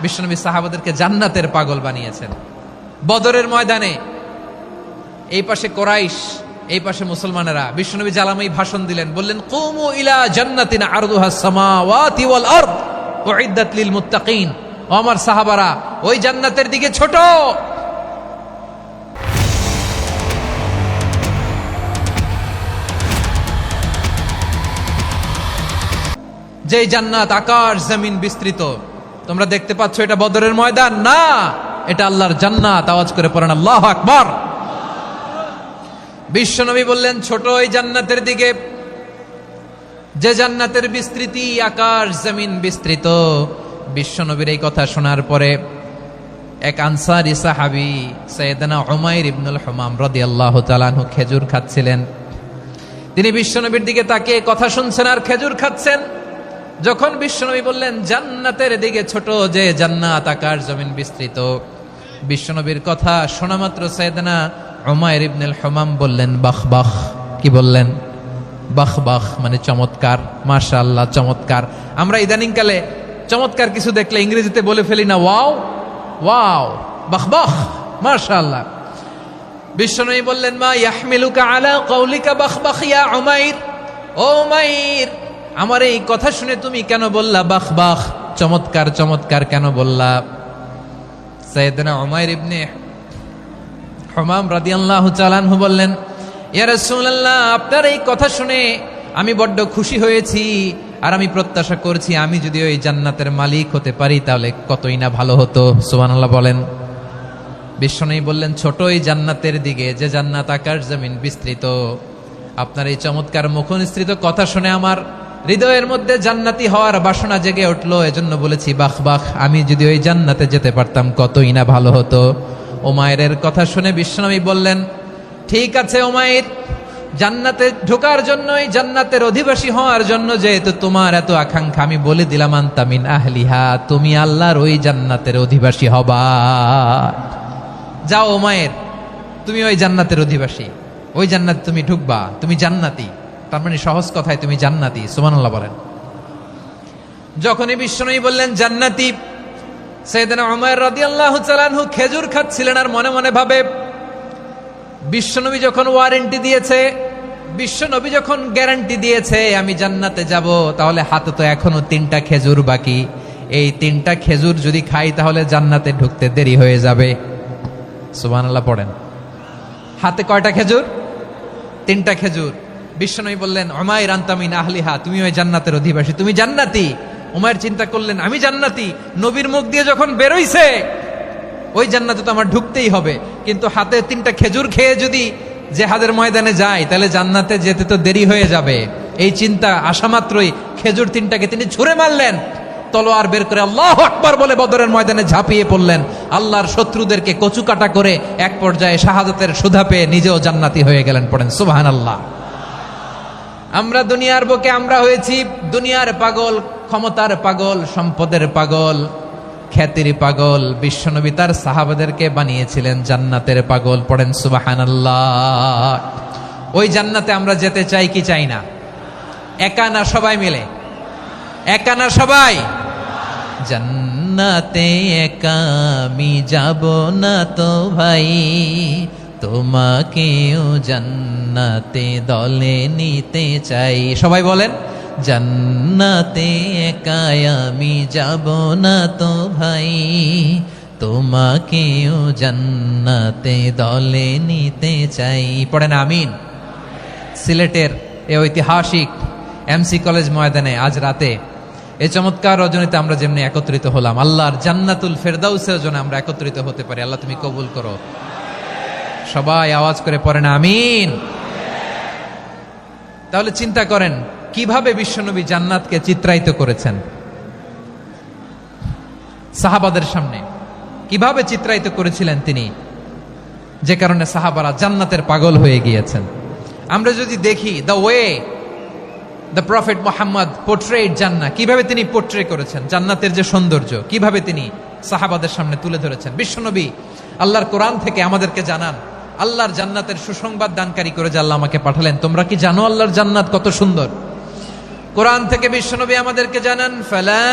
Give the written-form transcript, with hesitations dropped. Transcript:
বিশ্বনবী সাহাবাদেরকে জান্নাতের পাগল বানিয়েছেন। বদরের ময়দানে এই পাশে কোরাইশ, এই পাশে মুসলমানেরা, বিশ্বনবী জ্বালাময়ী ভাষণ দিলেন, বললেন কুমু ইলা জান্নাতিন আরদুহাস সামাওয়াতি ওয়াল আরদ উইদ্দাত লিল মুত্তাকিন। ও আমার সাহাবারা, ওই জান্নাতের দিকে ছোট, যে জান্নাত আকাশ জমিন বিস্তৃত। তোমরা দেখতে পাচ্ছ এটা বদরের ময়দান না, এটা আল্লাহর জান্নাত। আওয়াজ করে পড়েন আল্লাহু আকবার। বিশ্বনবী বললেন ছোট ওই জান্নাতের দিকে, যে জান্নাতের বিস্তৃতি আকাশ জমিন বিস্তৃত। বিশ্বনবীর এই কথা শোনার পরে এক আনসারী সাহাবী সাইয়েদনা উমাইর ইবনুল হুমাম রাদিয়াল্লাহু তাআলা আনহু খেজুর খাচ্ছিলেন। তিনি বিশ্বনবীর দিকে তাকিয়ে কথা শুনছেন আর খেজুর খাচ্ছেন। যখন বিশ্বনবী বললেন জান্নাতের দিকে ছোট, যে জান্নাত আকাশ জমিন বিস্তৃত, বিশ্বনবীর কথা শোনা মাত্র সাইয়েদনা উমাইর ইবনুল হুমাম বললেন বাহ বাহ। কি বললেন? বাহ বাহ মানে চমৎকার, মাশাআল্লাহ চমৎকার। আমরা ইদানিং কালে চমৎকার কিছু দেখলে ইংরেজিতে বলে ফেলি না ওয়াও ওয়াও, বাহ বাহ মাশাআল্লাহ। বিশ্বনবী বললেন মা ইয়াহমিলুকা আলা কওলিকা বাহ বাহ ইয়া উমাইর। ও উমাইর, আমার এই কথা শুনে তুমি কেন বললা বাহ বাহ, চমৎকার চমৎকার কেন বললা? সাইয়েদনা উমাইর ইবনে হুমাম রাদিয়াল্লাহু তাআলা আনহু বললেন ইয়া রাসূলুল্লাহ, আপনার এই কথা শুনে আমি বড্ড খুশি হয়েছি, আর আমি প্রত্যাশা করছি আমি যদি ওই জান্নাতের মালিক হতে পারি তাহলে কতই না ভালো হতো। সুবহানাল্লাহ বলেন। বিশ্বনবী বললেন ছোট ওই জান্নাতের দিকে, যে জান্নাত আকাশ জমিন বিস্তৃত। আপনার এই চমৎকার মুখনিসৃত কথা শুনে আমার হৃদয়ের মধ্যে জান্নাতি হওয়ার বাসনা জেগে উঠলো, এজন্য বলেছি বাহ বাহ, আমি যদি ওই জান্নাতে যেতে পারতাম কতই না ভালো হতো। উমাইরের কথা শুনে বিশ্বনবী বললেন ঠিক আছে উমাইর, জান্নাতে ঢোকার জন্য, এই জান্নাতের অধিবাসী হওয়ার জন্য যেহেতু তোমার এত আকাঙ্ক্ষা, আমি বলে দিলাম আনতা মিন আহলিহা, তুমি আল্লাহর ওই জান্নাতের অধিবাসী হবা। যাও উমাইর, তুমি ওই জান্নাতের অধিবাসী, ওই জান্নাতে তুমি ঢুকবা, তুমি জান্নাতি। তার মানে সহজ কথায় তুমি জান্নাতি। সুবহানাল্লাহ বলেন। যখনই বিশ্বনবী বললেন জান্নাতি, সাইয়েদনা উমাইর রাদিয়াল্লাহু তাআলা আনহু খেজুর খাচ্ছিলেন আর মনে মনে ভাবে বিশ্বনবী যখন ওয়ারেন্টি দিয়েছে, বিশ্বনবী যখন গ্যারান্টি দিয়েছে আমি জান্নাতে যাব, তাহলে হাতে তো এখনো 3টা খেজুর বাকি। এই 3টা খেজুর যদি খাই তাহলে জান্নাতে ঢুকতে দেরি হয়ে যাবে। সুবহানাল্লাহ পড়েন। হাতে কয়টা খেজুর? 3টা খেজুর। বিশ্বনবী বললেন উমাইর আনতা মিন আহলিহা, তুমি ওই জান্নাতের অধিবাসী, তুমি জান্নাতি। উমাইর চিন্তা করলেন আমি জান্নাতি, নবীর মুখ দিয়ে যখন বেরোইছে ওই জান্নাতে তো আমার ঢুকতেই হবে, কিন্তু হাতে 3টা খেজুর খেয়ে যদি জিহাদের ময়দানে যাই তাহলে জান্নাতে যেতে তো দেরি হয়ে যাবে। এই চিন্তা আসা মাত্রই খেজুর 3টাকে তিনি ছুঁড়ে মারলেন, তলোয়ার বের করে আল্লাহু আকবার বলে বদরের ময়দানে ঝাঁপিয়ে পড়লেন। আল্লাহর শত্রুদেরকে কচু কাটা করে এক পর্যায়ে শাহাদাতের সুধা পেয়ে নিজেও জান্নাতি হয়ে গেলেন। পড়েন সুবহানাল্লাহ। আমরা দুনিয়ার বুকে আমরা হয়েছি দুনিয়ার পাগল, ক্ষমতার পাগল, সম্পদের পাগল, খ্যাতির পাগল। বিশ্বনবী তার সাহাবাদেরকে বানিয়েছিলেন জান্নাতের পাগল। পড়েন সুবহানাল্লাহ। ওই জান্নাতে আমরা যেতে চাই কি চাই না? একা না সবাই মিলে? একা না সবাই? জান্নাতে একা আমি যাব না তো ভাই, তোমাকেও জান্নাতে দলে নিতে চাই। সবাই বলেন জান্নাতে একা আমি যাব না তো ভাই, তোমাকেও জান্নাতে দলে নিতে চাই। পড়েন আমিন। সিলেটের এই ঐতিহাসিক এমসি কলেজ ময়দানে আজ রাতে এই চমৎকার রজনীতে আমরা যেমনি একত্রিত হলাম, আল্লাহর জান্নাতুল ফেরদাউসের জন্য আমরা একত্রিত হতে পারি। আল্লাহ তুমি কবুল করো। সবাই আওয়াজ করে পড়েন আমিন। তাহলে চিন্তা করেন কিভাবে বিশ্বনবী জান্নাতকে চিত্রায়িত করেছেন সাহাবাদের সামনে, কিভাবে চিত্রায়িত করেছিলেন তিনি, যে কারণে সাহাবারা জান্নাতের পাগল হয়ে গিয়েছেন। আমরা যদি দেখি the way the prophet Muhammad portrait জান্নাত, কিভাবে তিনি পোর্ট্রে করেছেন জান্নাতের যে সৌন্দর্য, কিভাবে তিনি সাহাবাদের সামনে তুলে ধরেছেন। বিশ্বনবী আল্লাহর কোরআন থেকে আমাদেরকে জানান আল্লাহর জান্নাতের সুসংবাদ দানকারী করে যে আল্লাহ আমাকে পাঠালেন। তোমরা কি জানো আল্লাহর জান্নাত কত সুন্দর? কোরআন থেকে বিশ্বনবী আমাদেরকে জানান ফালা